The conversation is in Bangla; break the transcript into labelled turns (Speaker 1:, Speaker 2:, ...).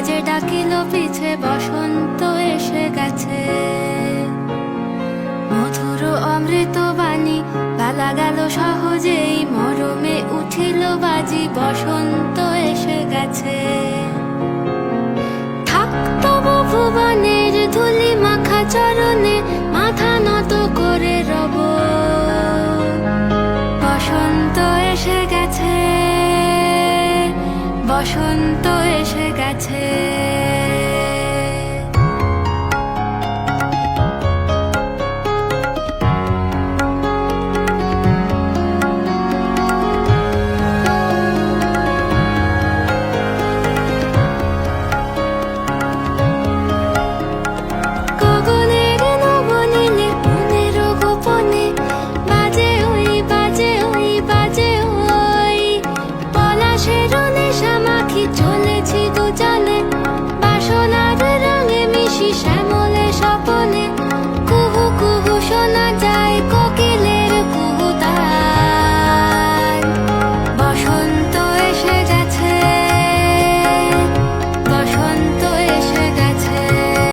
Speaker 1: বাজে ডাকিল পিছে, বসন্ত এসে গেছে। মধুর অমৃত বাণী বেলা গেল সহজেই, মরমে উঠিল বাজি, বসন্ত এসে গেছে। থাক তবু ভুবনের ধুলি মাখা চরণে, মাথা নত করে রব। বসন্ত এসে গেছে, বসন্ত এসে গেছে।